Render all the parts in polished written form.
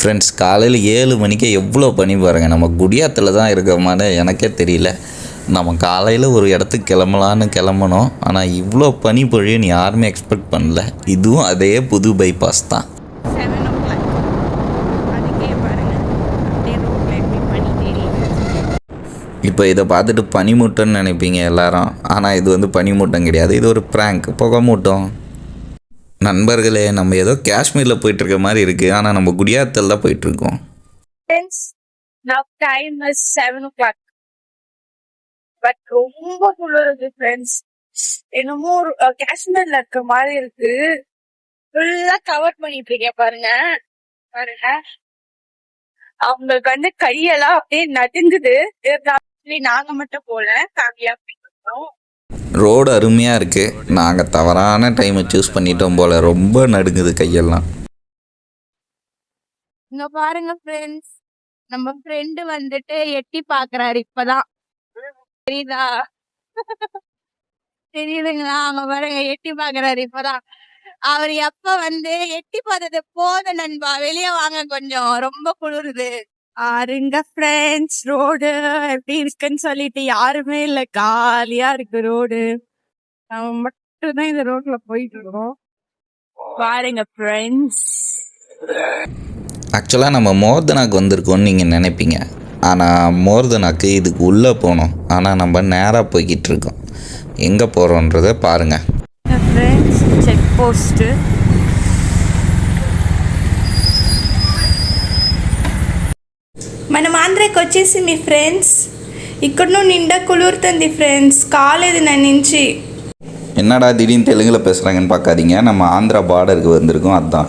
Friends, காலையில் 7 மணிக்கே எவ்வளோ பனி பாருங்கள். நம்ம குடியாத்தில் தான் இருக்கிறோமான்னு எனக்கே தெரியல. நம்ம காலையில் ஒரு இடத்துக்கு கிளம்பலான்னு கிளம்பணும். ஆனால் இவ்வளோ பனி பொழியுன்னு யாருமே எக்ஸ்பெக்ட் பண்ணல. இதுவும் அதே புது பைபாஸ் தான். இப்போ இதை பார்த்துட்டு பனிமூட்டம்னு நினைப்பீங்க எல்லாரும். ஆனால் இது வந்து பனிமூட்டம் கிடையாது, இது ஒரு ப்ராங்க், புகை மூட்டம். நண்பர்களே, நம்ம ஏதோ காஷ்மீரில் போயிட்டுருக்க மாதிரி இருக்குது. ஆனால் நம்ம குடியாத்தில் தான் போயிட்டுருக்கோம். பட் ரொம்ப குளிருது ஃப்ரெண்ட்ஸ். என்னமோ காஷ்மீர்ல இருக்க மாதிரி இருக்கு. ஃபுல்லா கவர் பண்ணிட்டு இருக்கேன் பாருங்க. அவங்களுக்கு வந்து கையெல்லாம் அப்படியே நடுங்குது. நாங்க மட்டும் போல ஃபேமிலியா போயிட்டோம். ரோடு அருமையாக இருக்குது. நாங்கள் தவறான டைமை சூஸ் பண்ணிட்டோம் போல். ரொம்ப நடுங்குது கையெல்லாம். இங்க பாருங்க ஃப்ரெண்ட்ஸ், நம்ம ஃப்ரெண்டு வந்துட்டு எட்டி பாக்குறாரு. இப்பதான் தெரியுதா? தெரியுதுங்களா? அவங்க பாருங்க எட்டி பாக்குறாரு இப்பதான். அவர் எப்ப வந்து எட்டி பார்த்தது போதும் நண்பா, வெளியே வாங்க கொஞ்சம், ரொம்ப குளிருது. ஆருங்க ஃப்ரெண்ட்ஸ், ரோடு எப்படி இருக்குன்னு சொல்லிட்டு யாருமே இல்ல, காலியா இருக்கு ரோடு. நம்ம மட்டும்தான் இந்த ரோட்ல போயிட்டு இருக்கோம். பாருங்க ஃப்ரெண்ட்ஸ். ஆக்சுவலாக நம்ம மோர்தனாக்கு வந்திருக்கோம்னு நீங்கள் நினைப்பீங்க. ஆனால் மோர்தனாக்கு இதுக்கு உள்ளே போகணும். ஆனால் நம்ம நேராக போய்கிட்டு இருக்கோம். எங்கே போகிறோன்றதை பாருங்கள். Friends, check post. మనం ఆంధ్రాకి వచ్చేసి మీ ఫ్రెండ్స్ ఇక్కడ నిండా కులురుతుంది ఫ్రెండ్స్, కాలేదు నా నుంచి. என்னடா திடீர்னு தெலுங்கில் பேசுகிறாங்கன்னு பார்க்காதீங்க, நம்ம ஆந்திரா பார்டருக்கு வந்திருக்கோம். அதுதான்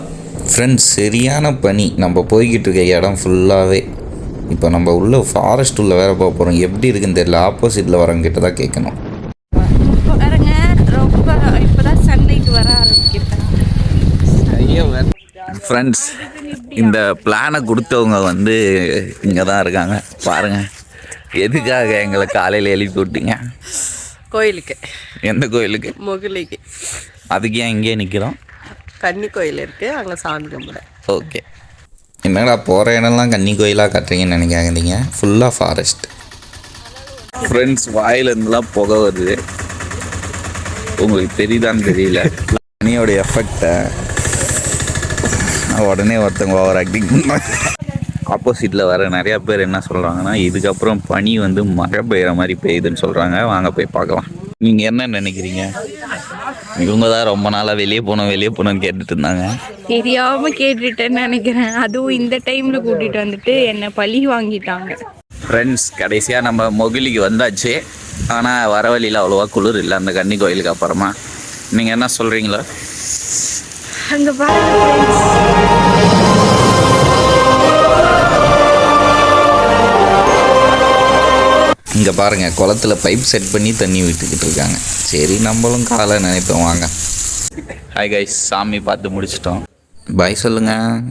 ஃப்ரெண்ட்ஸ், சரியான பனி. நம்ம போய்கிட்டு இருக்க இடம் ஃபுல்லாகவே. இப்போ நம்ம உள்ள ஃபாரஸ்ட் உள்ள வேற போக போகிறோம். எப்படி இருக்குன்னு தெரியல. ஆப்போசிட்டில் வரவங்கிட்ட தான் கேட்கணும். பாருங்க, ரொம்ப இப்போதான் சன்லைட் வர ஆரம்பிக்கிறேன். ஃப்ரெண்ட்ஸ், இந்த பிளானை கொடுத்தவங்க வந்து இங்கே தான் இருக்காங்க பாருங்கள். எதுக்காக எங்களை காலையில் எழுப்பி விட்டீங்க? கோயிலுக்கு. எந்த கோயிலுக்கு? முகிலிக்கு. அதுக்கு ஏன் இங்கே நிற்கிறோம்? கன்னி கோயில் இருக்குது, அங்கே சாமி கும்பிட. ஓகே. என்னடா போகிற இடம்லாம் கன்னி கோயிலாக கட்டுறீங்கன்னு நினைக்காதீங்க, ஃபுல்லாக ஃபாரஸ்ட். ஃப்ரெண்ட்ஸ், வாயிலேருந்துலாம் புகை வருது. உங்களுக்கு தெரியுதான்னு தெரியல. பனியோட எஃபெக்டை உடனே ஒருத்தவங்க ஓவர் ஆக்டிங் பண்ணாங்க. ஆப்போசிட்டில் வர நிறையா பேர் என்ன சொல்கிறாங்கன்னா, இதுக்கப்புறம் பனி வந்து மழை பெய்கிற மாதிரி பெய்யுதுன்னு சொல்கிறாங்க. வாங்க போய் பார்க்கலாம். நீங்கள் என்ன நினைக்கிறீங்க? இவங்க தான் ரொம்ப நாளாக வெளியே போகணும்னு கேட்டுட்டு இருந்தாங்க. தெரியாமல் கேட்டுட்டேன்னு நினைக்கிறேன். அதுவும் இந்த டைமில் கூட்டிகிட்டு வந்துட்டு என்னை பழி வாங்கிட்டாங்க. ஃப்ரெண்ட்ஸ், கடைசியாக நம்ம மொகிலிக்கு வந்தாச்சு. ஆனால் வர வழியில் அவ்வளோவா குளிர் இல்லை அந்த கன்னி கோயிலுக்கு அப்புறமா. நீங்கள் என்ன சொல்கிறீங்களா? அங்கே பாருங்க, இங்கே பாருங்கள், குளத்துல பைப் செட் பண்ணி தண்ணி விட்டுக்கிட்டு இருக்காங்க. சரி, நம்மளும் காலை நினைப்போம் வாங்க. ஹாய் கைஸ், சாமி பார்த்து முடிச்சிட்டோம். பாய் சொல்லுங்கள்.